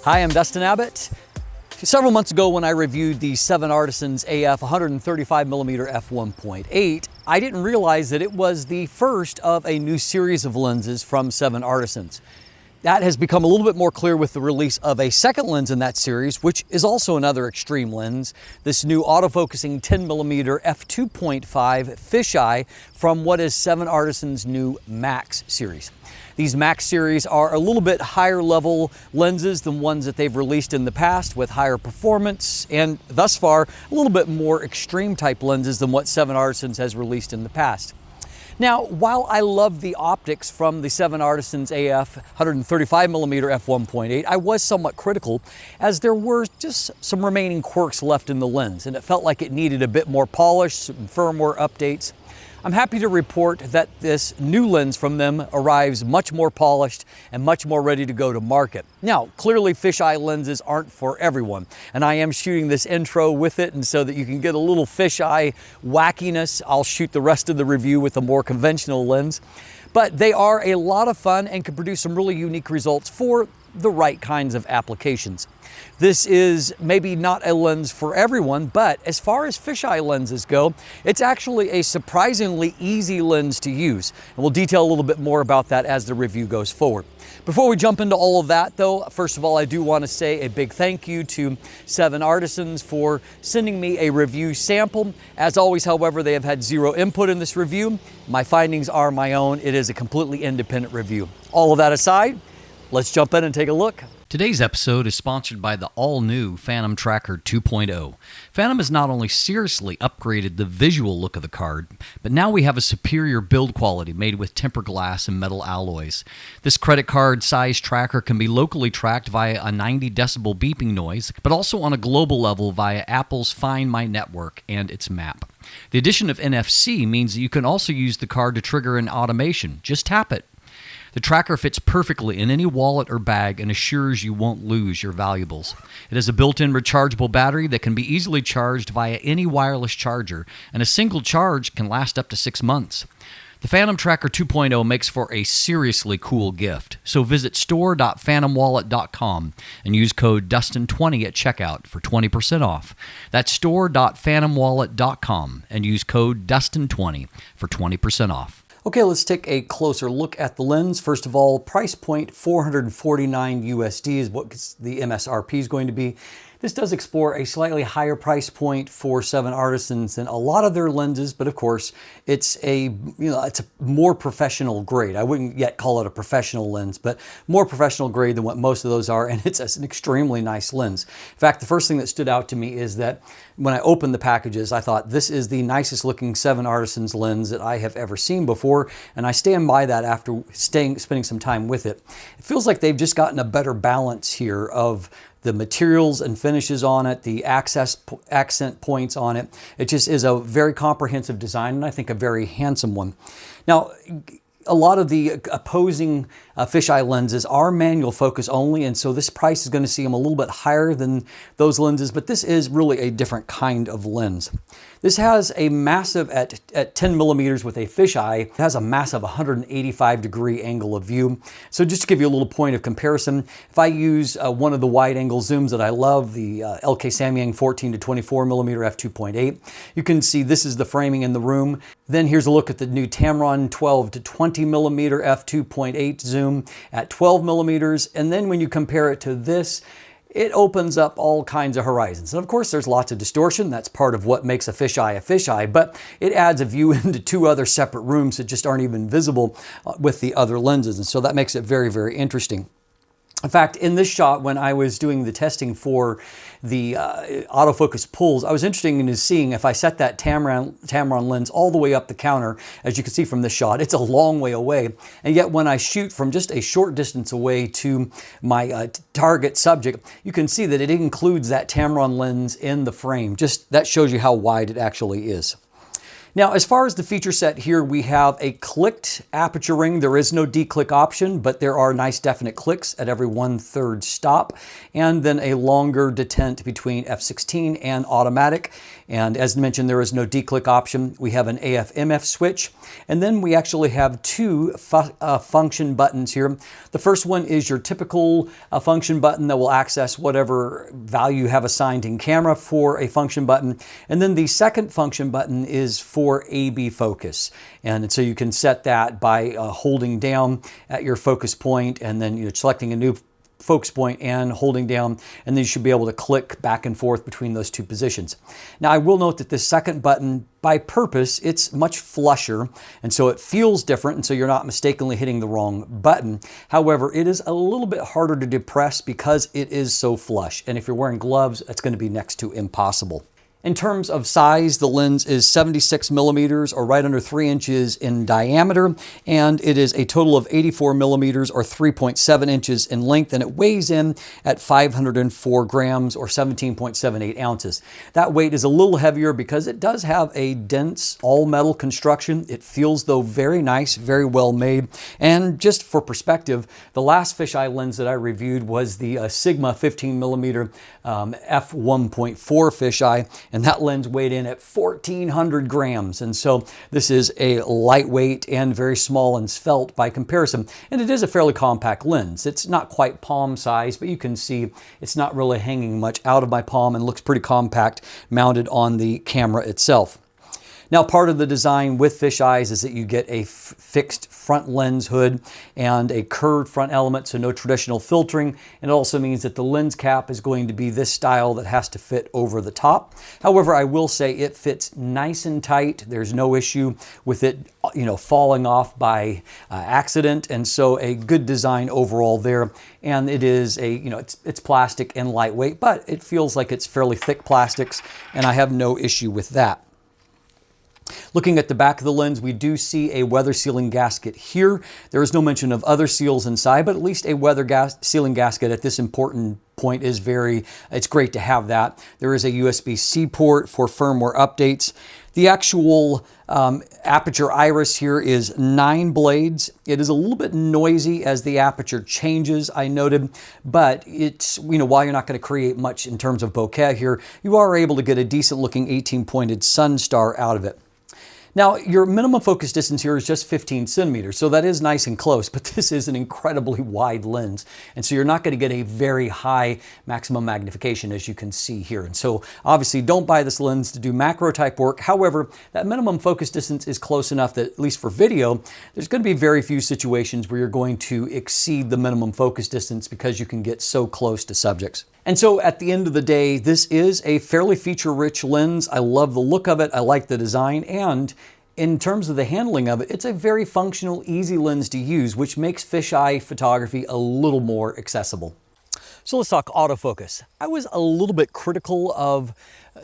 Hi, I'm Dustin Abbott. Several months ago when I reviewed the 7Artisans AF 135mm f1.8, I didn't realize that it was the first of a new series of lenses from 7Artisans. That has become a little bit more clear with the release of a second lens in that series, which is also another extreme lens, this new autofocusing 10mm f2.5 fisheye from what is 7Artisans' new Max series. These Max series are a little bit higher level lenses than ones that they've released in the past, with higher performance and thus far a little bit more extreme type lenses than what 7Artisans has released in the past. Now, while I love the optics from the 7Artisans AF 135mm f1.8, I was somewhat critical as there were just some remaining quirks left in the lens and it felt like it needed a bit more polish, some firmware updates. I'm happy to report that this new lens from them arrives much more polished and much more ready to go to market. Now, clearly fisheye lenses aren't for everyone, and I am shooting this intro with it, and so that you can get a little fisheye wackiness, I'll shoot the rest of the review with a more conventional lens. But they are a lot of fun and can produce some really unique results for the right kinds of applications. This is maybe not a lens for everyone, but as far as fisheye lenses go, it's actually a surprisingly easy lens to use. And we'll detail a little bit more about that as the review goes forward. Before we jump into all of that though, first of all, I do want to say a big thank you to 7Artisans for sending me a review sample. As always, however, they have had zero input in this review. My findings are my own. It is a completely independent review. All of that aside, let's jump in and take a look. Today's episode is sponsored by the all-new Fantom Tracker 2.0. Fantom has not only seriously upgraded the visual look of the card, but now we have a superior build quality made with tempered glass and metal alloys. This credit card size tracker can be locally tracked via a 90 decibel beeping noise, but also on a global level via Apple's Find My Network and its map. The addition of NFC means that you can also use the card to trigger an automation. Just tap it. The tracker fits perfectly in any wallet or bag and assures you won't lose your valuables. It has a built-in rechargeable battery that can be easily charged via any wireless charger, and a single charge can last up to 6 months. The Fantom Tracker 2.0 makes for a seriously cool gift, so visit store.fantomwallet.com and use code Dustin20 at checkout for 20% off. That's store.fantomwallet.com and use code Dustin20 for 20% off. Okay, let's take a closer look at the lens. First of all, price point $449 USD is what the MSRP is going to be. This does explore a slightly higher price point for 7Artisans than a lot of their lenses, but of course, it's a more professional grade. I wouldn't yet call it a professional lens, but more professional grade than what most of those are, and it's an extremely nice lens. In fact, the first thing that stood out to me is that when I opened the packages, I thought this is the nicest looking 7Artisans lens that I have ever seen before, and I stand by that after spending some time with it. It feels like they've just gotten a better balance here of the materials and finishes on it, the accent points on it. It just is a very comprehensive design, and I think a very handsome one. Now, a lot of the opposing fisheye lenses are manual focus only, and so this price is going to see them a little bit higher than those lenses, but this is really a different kind of lens. This has a massive, at 10 millimeters with a fisheye, it has a massive 185 degree angle of view. So just to give you a little point of comparison, if I use one of the wide angle zooms that I love, the LK Samyang 14 to 24 millimeter f2.8, you can see this is the framing in the room. Then here's a look at the new Tamron 12 to 20 millimeter f2.8 zoom at 12 millimeters. And then when you compare it to this, it opens up all kinds of horizons. And of course, there's lots of distortion. That's part of what makes a fisheye, but it adds a view into two other separate rooms that just aren't even visible with the other lenses. And so that makes it very, very interesting. In fact, in this shot, when I was doing the testing for the autofocus pulls, I was interested in seeing if I set that Tamron lens all the way up the counter. As you can see from this shot, it's a long way away. And yet when I shoot from just a short distance away to my target subject, you can see that it includes that Tamron lens in the frame. Just that shows you how wide it actually is. Now, as far as the feature set here, we have a clicked aperture ring. There is no declick option, but there are nice definite clicks at every 1/3 stop, and then a longer detent between f/16 and automatic. And as mentioned, there is no declick option. We have an AF/MF switch, and then we actually have two function buttons here. The first one is your typical function button that will access whatever value you have assigned in camera for a function button. And then the second function button is for AB focus. And so you can set that by holding down at your focus point and then selecting a new focus point and holding down, and then you should be able to click back and forth between those two positions. Now, I will note that this second button, by purpose, it's much flusher, and so it feels different, and so you're not mistakenly hitting the wrong button. However, it is a little bit harder to depress because it is so flush, and if you're wearing gloves, it's going to be next to impossible. In terms of size, the lens is 76 millimeters or right under 3 inches in diameter, and it is a total of 84 millimeters or 3.7 inches in length, and it weighs in at 504 grams or 17.78 ounces. That weight is a little heavier because it does have a dense all-metal construction. It feels, though, very nice, very well made. And just for perspective, the last fisheye lens that I reviewed was the Sigma 15 millimeter f1.4 fisheye, and that lens weighed in at 1,400 grams. And so this is a lightweight and very small and svelte by comparison. And it is a fairly compact lens. It's not quite palm size, but you can see it's not really hanging much out of my palm and looks pretty compact mounted on the camera itself. Now, part of the design with fisheyes is that you get a fixed front lens hood and a curved front element, so no traditional filtering. And it also means that the lens cap is going to be this style that has to fit over the top. However, I will say it fits nice and tight. There's no issue with it, falling off by accident. And so a good design overall there. And it is it's plastic and lightweight, but it feels like it's fairly thick plastics, and I have no issue with that. Looking at the back of the lens, we do see a weather sealing gasket here. There is no mention of other seals inside, but at least a weather sealing gasket at this important point is it's great to have that. There is a USB-C port for firmware updates. The actual aperture iris here is 9 blades. It is a little bit noisy as the aperture changes, I noted, but it's, while you're not going to create much in terms of bokeh here, you are able to get a decent looking 18-pointed sun star out of it. Now, your minimum focus distance here is just 15 centimeters, so that is nice and close, but this is an incredibly wide lens, and so you're not going to get a very high maximum magnification, as you can see here. And so, obviously, don't buy this lens to do macro type work. However, that minimum focus distance is close enough that, at least for video, there's going to be very few situations where you're going to exceed the minimum focus distance because you can get so close to subjects. And so at the end of the day, this is a fairly feature-rich lens. I love the look of it. I like the design. And in terms of the handling of it, it's a very functional, easy lens to use, which makes fisheye photography a little more accessible. So let's talk autofocus. I was a little bit critical of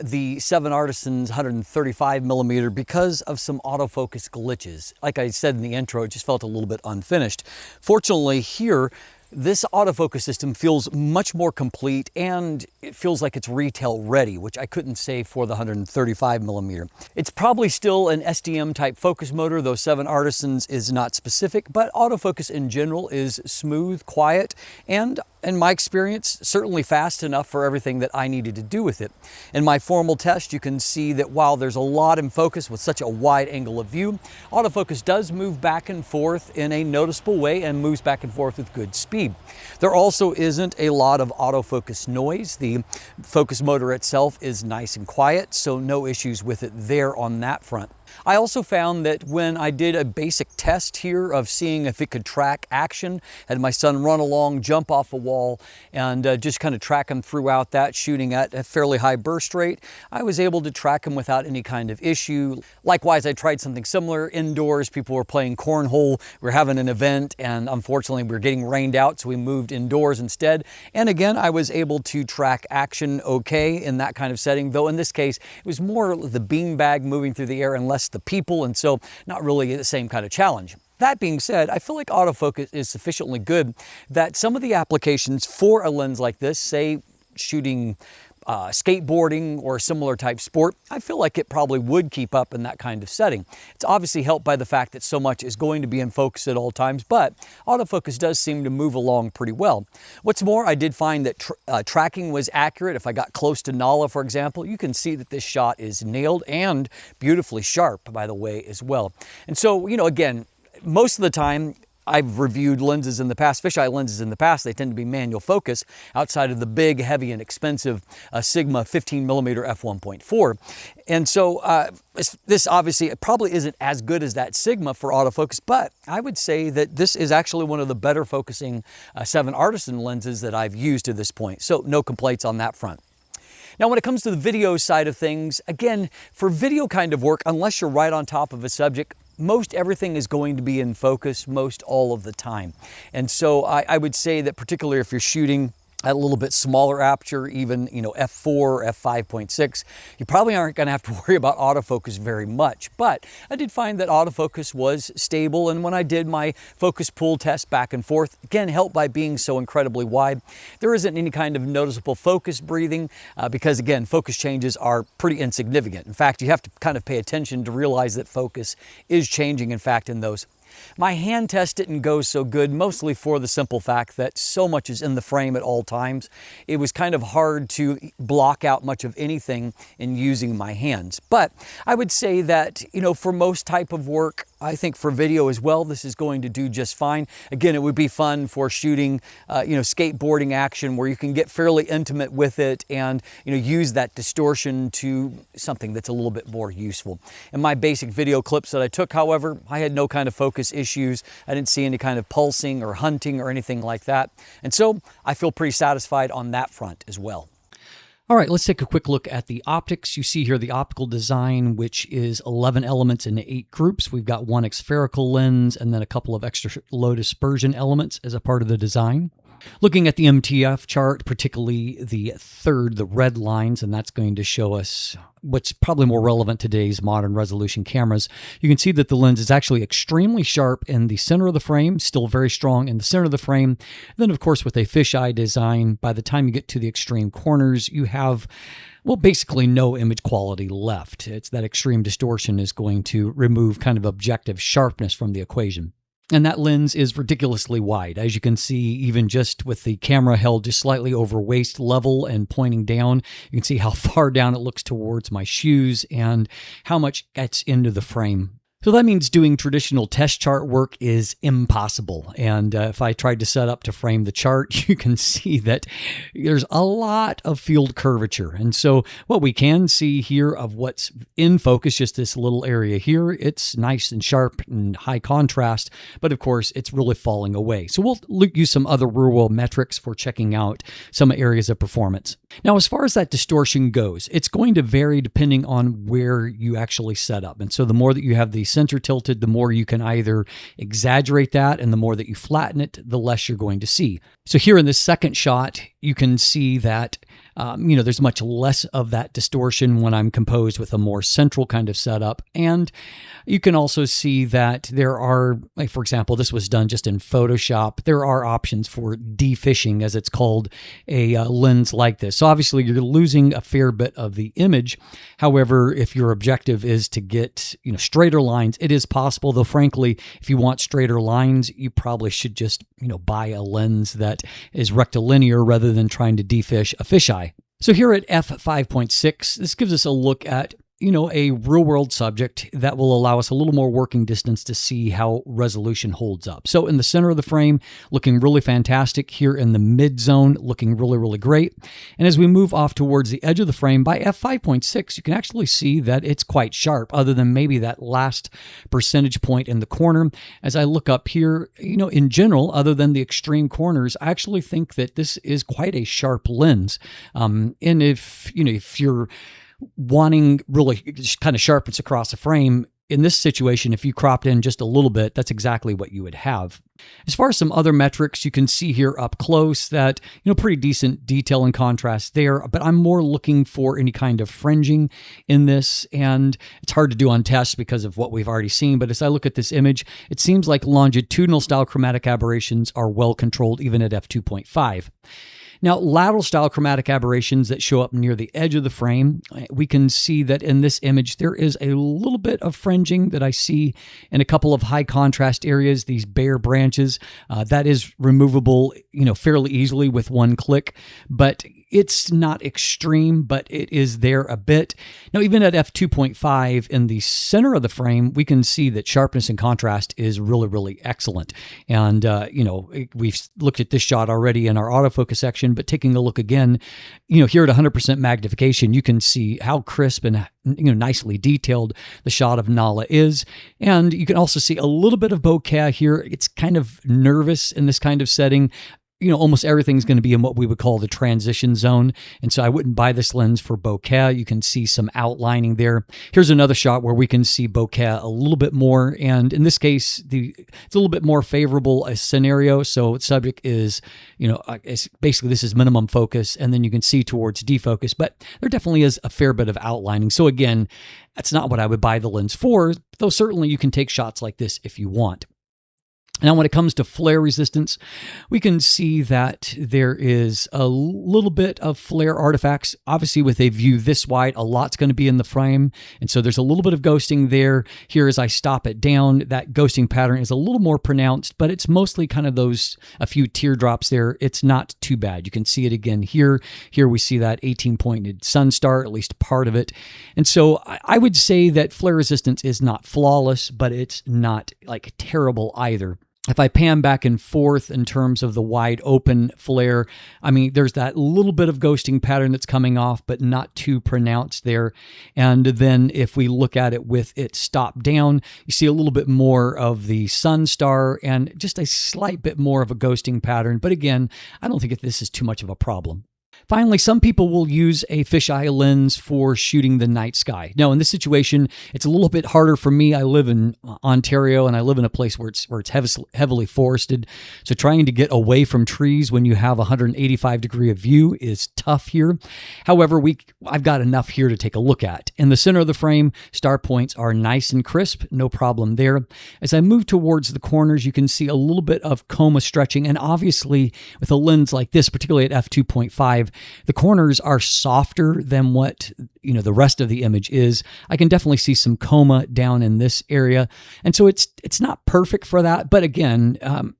the 7Artisans 135 millimeter because of some autofocus glitches. Like I said in the intro, it just felt a little bit unfinished. Fortunately here, this autofocus system feels much more complete, and it feels like it's retail ready, which I couldn't say for the 135 millimeter. It's probably still an SDM type focus motor, though 7Artisans is not specific, but autofocus in general is smooth, quiet, and in my experience, certainly fast enough for everything that I needed to do with it. In my formal test, you can see that while there's a lot in focus with such a wide angle of view, autofocus does move back and forth in a noticeable way and moves back and forth with good speed. There also isn't a lot of autofocus noise. The focus motor itself is nice and quiet, so no issues with it there on that front. I also found that when I did a basic test here of seeing if it could track action, had my son run along, jump off a wall, and just kind of track him throughout that, shooting at a fairly high burst rate, I was able to track him without any kind of issue. Likewise, I tried something similar indoors. People were playing cornhole. We were having an event, and unfortunately, we were getting rained out, so we moved indoors instead. And again, I was able to track action okay in that kind of setting, though in this case, it was more the beanbag moving through the air and less the people, and so not really the same kind of challenge. That being said, I feel like autofocus is sufficiently good that some of the applications for a lens like this, say shooting skateboarding or a similar type sport, I feel like it probably would keep up in that kind of setting. It's obviously helped by the fact that so much is going to be in focus at all times, but autofocus does seem to move along pretty well. What's more, I did find that tracking was accurate. If I got close to Nala, for example, you can see that this shot is nailed and beautifully sharp, by the way, as well. And so, you know, again, most of the time, I've reviewed lenses in the past, fisheye lenses in the past, they tend to be manual focus outside of the big, heavy, and expensive Sigma 15mm f1.4. And so this obviously probably isn't as good as that Sigma for autofocus, but I would say that this is actually one of the better focusing 7Artisan lenses that I've used to this point. So no complaints on that front. Now, when it comes to the video side of things, again, for video kind of work, unless you're right on top of a subject, most everything is going to be in focus most all of the time. And so I would say that particularly if you're shooting at a little bit smaller aperture, even, you know, f4 or f5.6, you probably aren't going to have to worry about autofocus very much. But I did find that autofocus was stable, and when I did my focus pull test back and forth, again, helped by being so incredibly wide, there isn't any kind of noticeable focus breathing because, again, focus changes are pretty insignificant. In fact, you have to kind of pay attention to realize that focus is changing, in fact, in those. My hand test didn't go so good, mostly for the simple fact that so much is in the frame at all times. It was kind of hard to block out much of anything in using my hands. But I would say that, you know, for most type of work, I think for video as well, this is going to do just fine. Again, it would be fun for shooting, you know, skateboarding action where you can get fairly intimate with it and, you know, use that distortion to something that's a little bit more useful. In my basic video clips that I took, however, I had no kind of focus issues. I didn't see any kind of pulsing or hunting or anything like that. And so I feel pretty satisfied on that front as well. All right, let's take a quick look at the optics. You see here the optical design, which is 11 elements in 8 groups. We've got one spherical lens and then a couple of extra low dispersion elements as a part of the design. Looking at the MTF chart, particularly the third, the red lines, and that's going to show us what's probably more relevant to today's modern resolution cameras. You can see that the lens is actually extremely sharp in the center of the frame, still very strong in the center of the frame. Then, of course, with a fisheye design, by the time you get to the extreme corners, you have, well, basically no image quality left. It's that extreme distortion is going to remove kind of objective sharpness from the equation. And that lens is ridiculously wide. As you can see, even just with the camera held just slightly over waist level and pointing down, you can see how far down it looks towards my shoes and how much gets into the frame. So that means doing traditional test chart work is impossible. And if I tried to set up to frame the chart, you can see that there's a lot of field curvature. And so what we can see here of what's in focus, just this little area here, it's nice and sharp and high contrast, but of course it's really falling away. So we'll use some other real world metrics for checking out some areas of performance. Now, as far as that distortion goes, it's going to vary depending on where you actually set up. And so the more that you have the center tilted, the more you can either exaggerate that, and the more that you flatten it, the less you're going to see. So here in this second shot, you can see that you know, there's much less of that distortion when I'm composed with a more central kind of setup. And you can also see that there are, like, for example, this was done just in Photoshop. There are options for defishing, as it's called, a lens like this. So obviously you're losing a fair bit of the image. However, if your objective is to get, you know, straighter lines, it is possible. Though frankly, if you want straighter lines, you probably should just, you know, buy a lens that is rectilinear rather than trying to defish a fisheye. So here at f5.6, this gives us a look at, you know, a real-world subject that will allow us a little more working distance to see how resolution holds up. So in the center of the frame, looking really fantastic. Here in the mid-zone, looking really, really great. And as we move off towards the edge of the frame, by f5.6, you can actually see that it's quite sharp, other than maybe that last percentage point in the corner. As I look up here, you know, in general, other than the extreme corners, I actually think that this is quite a sharp lens. And if you're wanting really just kind of sharpness across the frame, in this situation, if you cropped in just a little bit, that's exactly what you would have. As far as some other metrics, you can see here up close that, pretty decent detail and contrast there, but I'm more looking for any kind of fringing in this, and it's hard to do on tests because of what we've already seen, but as I look at this image, it seems like longitudinal style chromatic aberrations are well controlled even at f2.5. Now, lateral style chromatic aberrations that show up near the edge of the frame, we can see that in this image, there is a little bit of fringing that I see in a couple of high contrast areas, these bare branches. That is removable, fairly easily with one click, but it's not extreme, but it is there a bit. Now, even at f2.5 in the center of the frame, we can see that sharpness and contrast is really, really excellent. And, we've looked at this shot already in our autofocus section, but taking a look again, here at 100% magnification, you can see how crisp and nicely detailed the shot of Nala is. And you can also see a little bit of bokeh here. It's kind of nervous in this kind of setting. Almost everything's going to be in what we would call the transition zone. And so I wouldn't buy this lens for bokeh. You can see some outlining there. Here's another shot where we can see bokeh a little bit more. And in this case, it's a little bit more favorable a scenario. So subject is, basically this is minimum focus, and then you can see towards defocus, but there definitely is a fair bit of outlining. So again, that's not what I would buy the lens for, though certainly you can take shots like this if you want. Now, when it comes to flare resistance, we can see that there is a little bit of flare artifacts. Obviously, with a view this wide, a lot's going to be in the frame. And so there's a little bit of ghosting there. Here, as I stop it down, that ghosting pattern is a little more pronounced, but it's mostly kind of a few teardrops there. It's not too bad. You can see it again here. Here we see that 18-pointed sun star, at least part of it. And so I would say that flare resistance is not flawless, but it's not like terrible either. If I pan back and forth in terms of the wide open flare, there's that little bit of ghosting pattern that's coming off, but not too pronounced there. And then if we look at it with it stopped down, you see a little bit more of the sun star and just a slight bit more of a ghosting pattern. But again, I don't think this is too much of a problem. Finally, some people will use a fisheye lens for shooting the night sky. Now, in this situation, it's a little bit harder for me. I live in Ontario, and I live in a place where it's heavily forested. So trying to get away from trees when you have 185-degree of view is tough here. However, I've got enough here to take a look at. In the center of the frame, star points are nice and crisp, no problem there. As I move towards the corners, you can see a little bit of coma stretching, and obviously, with a lens like this, particularly at f2.5, the corners are softer than what the rest of the image is. I can definitely see some coma down in this area, and so it's not perfect for that. But again,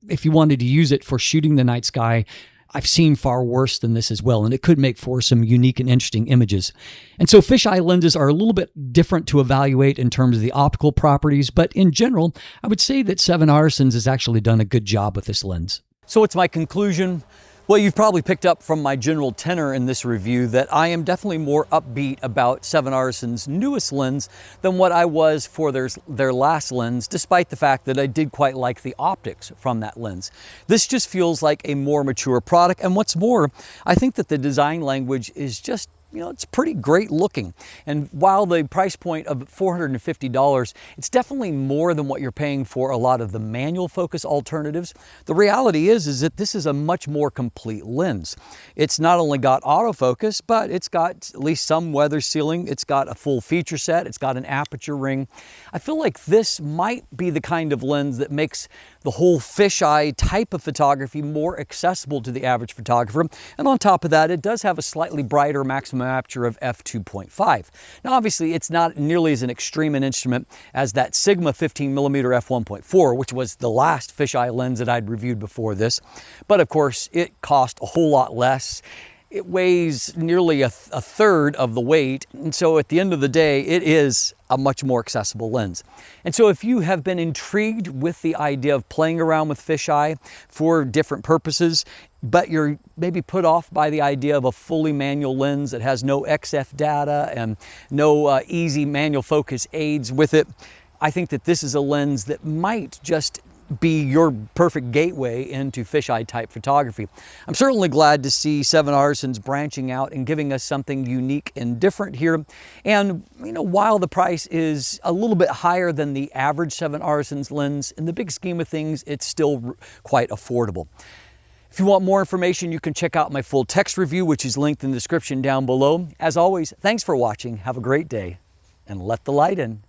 if you wanted to use it for shooting the night sky, I've seen far worse than this as well, and it could make for some unique and interesting images. And so fisheye lenses are a little bit different to evaluate in terms of the optical properties, but in general, I would say that 7Artisans has actually done a good job with this lens. So what's my conclusion? Well, you've probably picked up from my general tenor in this review that I am definitely more upbeat about 7Artisans' newest lens than what I was for their last lens, despite the fact that I did quite like the optics from that lens. This just feels like a more mature product, and what's more, I think that the design language is just it's pretty great looking. And while the price point of $450, it's definitely more than what you're paying for a lot of the manual focus alternatives. The reality is that this is a much more complete lens. It's not only got autofocus, but it's got at least some weather sealing. It's got a full feature set. It's got an aperture ring. I feel like this might be the kind of lens that makes the whole fisheye type of photography more accessible to the average photographer. And on top of that, it does have a slightly brighter maximum aperture of f2.5. Now, obviously, it's not nearly as an extreme an instrument as that Sigma 15mm f1.4, which was the last fisheye lens that I'd reviewed before this. But of course, it cost a whole lot less. It weighs nearly a third of the weight, and so at the end of the day, it is a much more accessible lens. And so if you have been intrigued with the idea of playing around with fisheye for different purposes, but you're maybe put off by the idea of a fully manual lens that has no XF data and no easy manual focus aids with it, I think that this is a lens that might just be your perfect gateway into fisheye type photography. I'm certainly glad to see 7Artisans branching out and giving us something unique and different here. And you know, while the price is a little bit higher than the average 7Artisans lens, in the big scheme of things, it's still quite affordable. If you want more information, you can check out my full text review, which is linked in the description down below. As always, thanks for watching. Have a great day, and let the light in.